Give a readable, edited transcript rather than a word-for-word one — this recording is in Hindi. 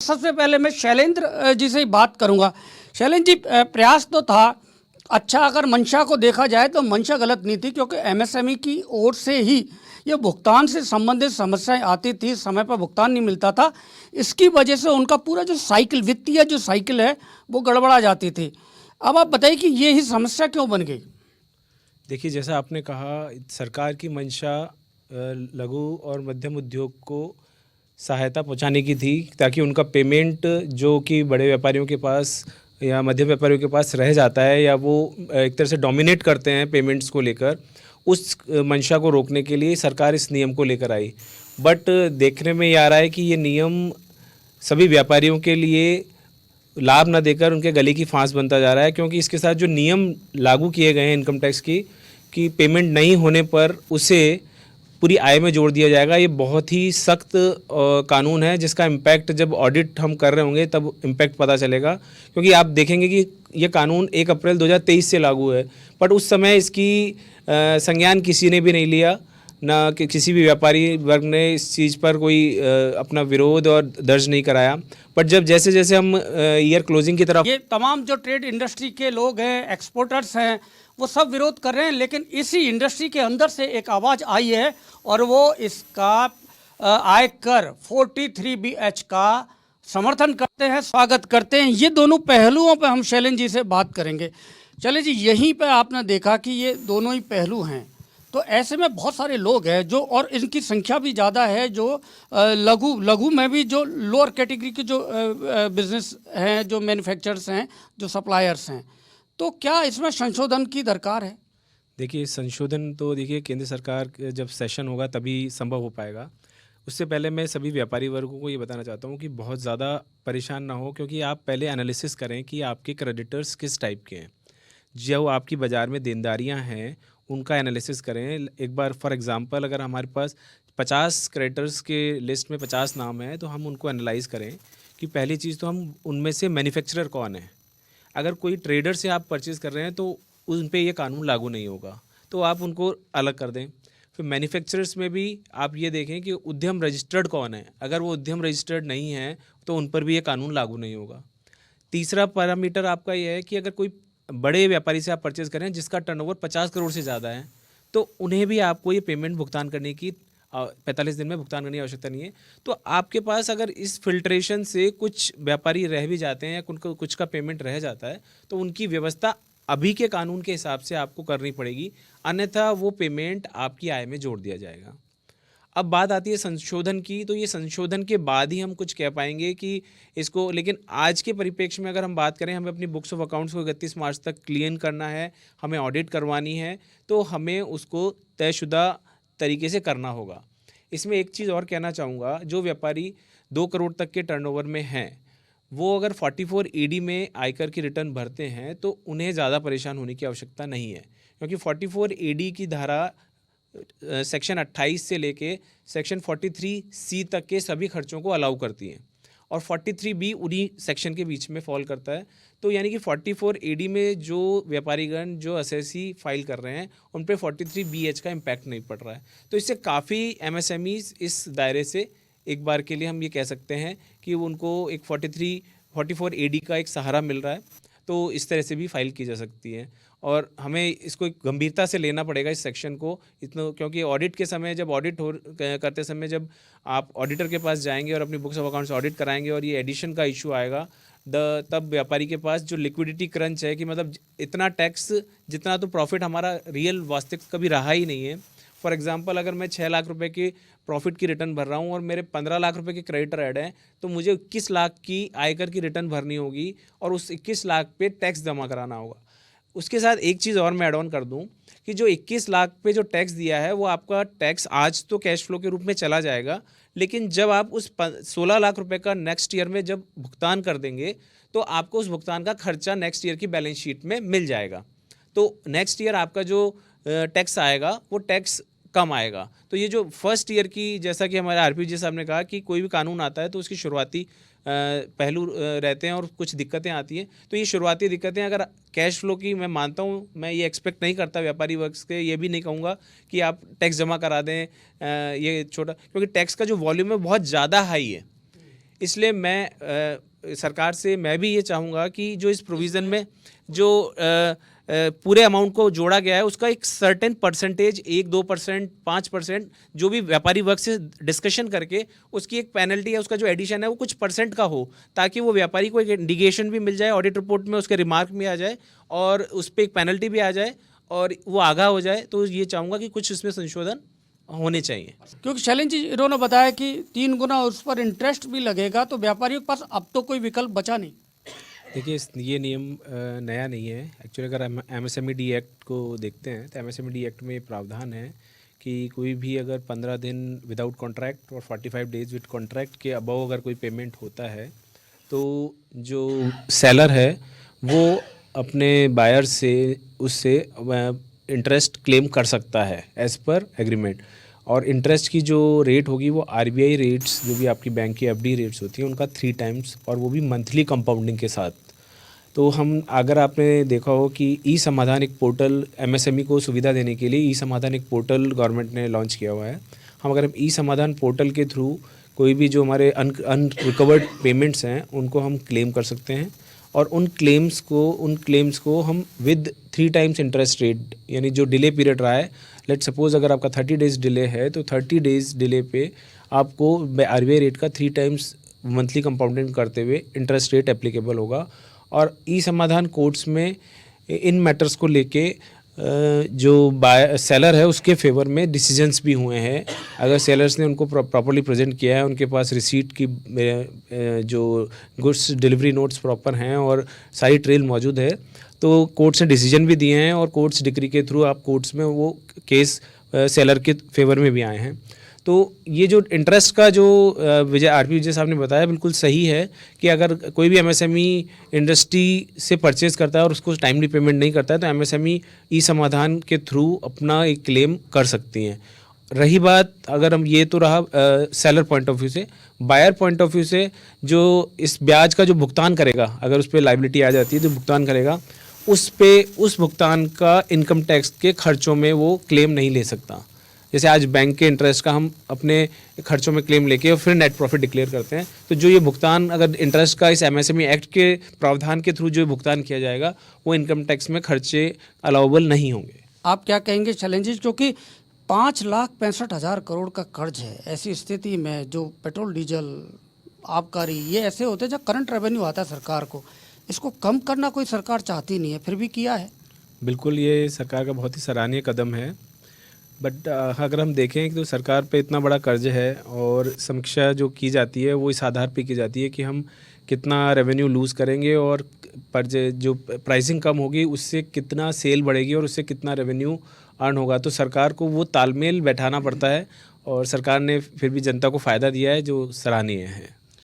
सबसे पहले मैं शैलेंद्र जी से ही बात करूंगा। शैलेंद्र जी, प्रयास तो था अच्छा, अगर मंशा को देखा जाए तो मंशा गलत नहीं थी, क्योंकि एमएसएमई की ओर से ही ये भुगतान से संबंधित समस्याएं आती थी, समय पर भुगतान नहीं मिलता था। इसकी वजह से उनका पूरा जो साइकिल, वित्तीय जो साइकिल है वो गड़बड़ा जाती थी। अब आप बताइए कि ये ही समस्या क्यों बन गई? देखिए, जैसा आपने कहा, सरकार की मंशा लघु और मध्यम उद्योग को सहायता पहुंचाने की थी, ताकि उनका पेमेंट जो कि बड़े व्यापारियों के पास या मध्यम व्यापारियों के पास रह जाता है, या वो एक तरह से डोमिनेट करते हैं पेमेंट्स को लेकर, उस मंशा को रोकने के लिए सरकार इस नियम को लेकर आई। बट देखने में ये आ रहा है कि ये नियम सभी व्यापारियों के लिए लाभ न देकर उनके गले की फांस बनता जा रहा है, क्योंकि इसके साथ जो नियम लागू किए गए हैं इनकम टैक्स की, कि पेमेंट नहीं होने पर उसे पूरी आय में जोड़ दिया जाएगा, ये बहुत ही सख्त कानून है, जिसका इम्पैक्ट जब ऑडिट हम कर रहे होंगे तब इम्पैक्ट पता चलेगा। क्योंकि आप देखेंगे कि ये कानून 1 अप्रैल 2023 से लागू है, बट उस समय इसकी संज्ञान किसी ने भी नहीं लिया, ना कि किसी भी व्यापारी वर्ग ने इस चीज़ पर कोई अपना विरोध और दर्ज नहीं कराया। बट जब जैसे जैसे हम ईयर क्लोजिंग की तरफ, ये तमाम जो ट्रेड इंडस्ट्री के लोग हैं, एक्सपोर्टर्स हैं, वो सब विरोध कर रहे हैं, लेकिन इसी इंडस्ट्री के अंदर से एक आवाज़ आई है और वो इसका आयकर 43BH का समर्थन करते हैं, स्वागत करते हैं। ये दोनों पहलुओं पर हम शैलेंद्र जी से बात करेंगे। चले जी, यहीं पे आपने देखा कि ये दोनों ही पहलू हैं, तो ऐसे में बहुत सारे लोग हैं जो, और इनकी संख्या भी ज़्यादा है, जो लघु में भी जो लोअर कैटेगरी के जो बिजनेस हैं, जो मैन्युफैक्चरर्स हैं, जो सप्लायर्स हैं, तो क्या इसमें संशोधन की दरकार है? देखिए, संशोधन तो देखिए केंद्र सरकार जब सेशन होगा तभी संभव हो पाएगा। उससे पहले मैं सभी व्यापारी वर्गों को ये बताना चाहता हूँ कि बहुत ज़्यादा परेशान ना हो, क्योंकि आप पहले एनालिसिस करें कि आपके क्रेडिटर्स किस टाइप के हैं। जो आपकी बाज़ार में देनदारियाँ हैं उनका एनालिसिस करें एक बार। फॉर एग्जांपल, अगर हमारे पास 50 क्रेडिटर्स के लिस्ट में 50 नाम हैं, तो हम उनको एनालाइज करें कि पहली चीज़ तो हम उनमें से मैन्युफैक्चरर कौन है। अगर कोई ट्रेडर से आप परचेज़ कर रहे हैं तो उन पे ये कानून लागू नहीं होगा, तो आप उनको अलग कर दें। फिर मैन्युफैक्चरर्स में भी आप ये देखें कि उद्यम रजिस्टर्ड कौन है। अगर वो उद्यम रजिस्टर्ड नहीं है तो उन पर भी ये कानून लागू नहीं होगा। तीसरा पैरामीटर आपका ये है कि अगर कोई बड़े व्यापारी से आप परचेज़ करें जिसका टर्नओवर 50 करोड़ से ज़्यादा है, तो उन्हें भी आपको ये पेमेंट भुगतान करने की 45 दिन में भुगतान करने की आवश्यकता नहीं है। तो आपके पास अगर इस फिल्ट्रेशन से कुछ व्यापारी रह भी जाते हैं या उनको कुछ का पेमेंट रह जाता है, तो उनकी व्यवस्था अभी के कानून के हिसाब से आपको करनी पड़ेगी, अन्यथा वो पेमेंट आपकी आय में जोड़ दिया जाएगा। अब बात आती है संशोधन की, तो ये संशोधन के बाद ही हम कुछ कह पाएंगे कि इसको, लेकिन आज के परिप्रेक्ष्य में अगर हम बात करें, हमें अपनी बुक्स ऑफ अकाउंट्स को 31 मार्च तक क्लीन करना है, हमें ऑडिट करवानी है, तो हमें उसको तयशुदा तरीके से करना होगा। इसमें एक चीज़ और कहना चाहूँगा, जो व्यापारी 2 करोड़ तक के टर्नओवर में हैं, वो अगर 44AD में आयकर की रिटर्न भरते हैं तो उन्हें ज़्यादा परेशान होने की आवश्यकता नहीं है, क्योंकि 44AD की धारा सेक्शन 28 से लेके सेक्शन 43C तक के सभी खर्चों को अलाउ करती हैं, और 43B उन्हीं सेक्शन के बीच में फॉल करता है। तो यानी कि 44AD में जो व्यापारीगण जो एसएससी फाइल कर रहे हैं उन पर 43BH का इम्पैक्ट नहीं पड़ रहा है। तो इससे काफ़ी एमएसएमईज इस दायरे से एक बार के लिए हम ये कह सकते हैं कि उनको एक 44AD का एक सहारा मिल रहा है। तो इस तरह से भी फाइल की जा सकती है, और हमें इसको एक गंभीरता से लेना पड़ेगा इस सेक्शन को इतना, क्योंकि ऑडिट के समय, जब ऑडिट करते समय जब आप ऑडिटर के पास जाएंगे और अपनी बुक्स ऑफ अकाउंट्स ऑडिट कराएंगे और ये एडिशन का इशू आएगा, तब व्यापारी के पास जो लिक्विडिटी क्रंच है, कि मतलब इतना टैक्स जितना तो प्रॉफिट हमारा रियल वास्तविक कभी रहा ही नहीं है। फॉर एग्जांपल, अगर मैं 6 लाख रुपए के प्रॉफिट की रिटर्न भर रहा हूँ और मेरे 15 लाख रुपए के क्रेडिटर ऐड हैं, तो मुझे 21 लाख की आयकर की रिटर्न भरनी होगी और उस 21 लाख पे टैक्स जमा कराना होगा। उसके साथ एक चीज़ और मैं ऐड ऑन कर दूं कि जो 21 लाख पे जो टैक्स दिया है, वो आपका टैक्स आज तो कैश फ्लो के रूप में चला जाएगा, लेकिन जब आप उस 16 लाख रुपए का नेक्स्ट ईयर में जब भुगतान कर देंगे, तो आपको उस भुगतान का खर्चा नेक्स्ट ईयर की बैलेंस शीट में मिल जाएगा। तो नेक्स्ट ईयर आपका जो टैक्स आएगा वो टैक्स कम आएगा। तो ये जो फर्स्ट ईयर की, जैसा कि हमारे आरपीजी साहब ने कहा कि कोई भी कानून आता है तो उसकी शुरुआती पहलू रहते हैं और कुछ दिक्कतें आती हैं। तो ये शुरुआती दिक्कतें अगर कैश फ्लो की, मैं मानता हूँ, मैं ये एक्सपेक्ट नहीं करता व्यापारी वर्ग से, ये भी नहीं कहूँगा कि आप टैक्स जमा करा दें, ये छोटा, क्योंकि टैक्स का जो वॉल्यूम है बहुत ज़्यादा हाई है। इसलिए मैं सरकार से मैं भी ये चाहूँगा कि जो इस प्रोविज़न में जो पूरे अमाउंट को जोड़ा गया है उसका एक सर्टेन परसेंटेज 1-2%, 5% जो भी व्यापारी वर्ग से डिस्कशन करके उसकी एक पेनल्टी है, उसका जो एडिशन है वो कुछ परसेंट का हो, ताकि वो व्यापारी को एक इंडिकेशन भी मिल जाए, ऑडिट रिपोर्ट में उसके रिमार्क भी आ जाए और उस पर एक पेनल्टी भी आ जाए और वो आगाह हो जाए। तो ये चाहूँगा कि कुछ इसमें संशोधन होने चाहिए। क्योंकि शैलेंद्र जी, इन्होंने बताया कि 3 गुना उस पर इंटरेस्ट भी लगेगा, तो व्यापारियों के पास अब तो कोई विकल्प बचा नहीं। देखिए ये नियम नया नहीं है। एक्चुअली अगर हम MSMED एक्ट को देखते हैं तो MSMED एक्ट में प्रावधान है कि कोई भी अगर 15 दिन विदाउट कॉन्ट्रैक्ट और 45 डेज विद कॉन्ट्रैक्ट के अबव अगर कोई पेमेंट होता है तो जो सेलर है वो अपने बायर से उससे इंटरेस्ट क्लेम कर सकता है एज़ पर एग्रीमेंट। और इंटरेस्ट की जो रेट होगी वो RBI रेट्स, जो भी आपकी बैंक की FD रेट्स होती हैं उनका 3 टाइम्स, और वो भी मंथली कंपाउंडिंग के साथ। तो हम, अगर आपने देखा हो कि ई-समाधान एक पोर्टल MSME को सुविधा देने के लिए ई-समाधान एक पोर्टल गवर्नमेंट ने लॉन्च किया हुआ है। हम ई-समाधान पोर्टल के थ्रू कोई भी जो हमारे अनरिकवर्ड पेमेंट्स हैं उनको हम क्लेम कर सकते हैं, और उन क्लेम्स को हम विद 3 टाइम्स इंटरेस्ट रेट, यानी जो डिले पीरियड रहा है, लेट सपोज अगर आपका 30 डेज़ डिले है तो 30 डेज़ डिले पे आपको RBI रेट का 3 टाइम्स मंथली कंपाउंडिंग करते हुए इंटरेस्ट रेट एप्लीकेबल होगा। और ई-समाधान कोर्ट्स में इन मैटर्स को लेके जो सेलर है उसके फेवर में डिसीजंस भी हुए हैं। अगर सेलर्स ने उनको प्रॉपर्ली प्रेजेंट किया है, उनके पास रिसीट की जो गुड्स डिलीवरी नोट्स प्रॉपर हैं और सारी ट्रेल मौजूद है, तो कोर्ट्स ने डिसीजन भी दिए हैं, और कोर्ट्स डिक्री के थ्रू आप कोर्ट्स में वो केस सेलर के फेवर में भी आए हैं। तो ये जो इंटरेस्ट का जो RP विजय साहब ने बताया बिल्कुल सही है कि अगर कोई भी MSME इंडस्ट्री से परचेज़ करता है और उसको टाइमली पेमेंट नहीं करता है तो MSME ई-समाधान के थ्रू अपना एक क्लेम कर सकती हैं। रही बात, अगर हम, ये तो रहा सेलर पॉइंट ऑफ व्यू से, बायर पॉइंट ऑफ व्यू से जो इस ब्याज का जो भुगतान करेगा, अगर उस पर लायबिलिटी आ जाती है तो भुगतान करेगा, उस भुगतान का इनकम टैक्स के खर्चों में वो क्लेम नहीं ले सकता। जैसे आज बैंक के इंटरेस्ट का हम अपने खर्चों में क्लेम लेके और फिर नेट प्रॉफिट डिक्लेयर करते हैं, तो जो ये भुगतान अगर इंटरेस्ट का इस MSME एक्ट के प्रावधान के थ्रू जो भुगतान किया जाएगा वो इनकम टैक्स में खर्चे अलाउबल नहीं होंगे। आप क्या कहेंगे शैलेंद्र जी, क्योंकि 5,65,000 करोड़ का कर्ज है, ऐसी स्थिति में जो पेट्रोल डीजल आबकारी ये ऐसे होते हैं जब करंट रेवेन्यू आता है सरकार को, इसको कम करना कोई सरकार चाहती नहीं है, फिर भी किया है। बिल्कुल, ये सरकार का बहुत ही सराहनीय कदम है। बट अगर हम देखें तो सरकार पे इतना बड़ा कर्ज है और समीक्षा जो की जाती है वो इस आधार पे की जाती है कि हम कितना रेवेन्यू लूज़ करेंगे और पर जो प्राइसिंग कम होगी उससे कितना सेल बढ़ेगी और उससे कितना रेवेन्यू अर्न होगा। तो सरकार को वो तालमेल बैठाना पड़ता है, और सरकार ने फिर भी जनता को फ़ायदा दिया है जो सराहनीय है।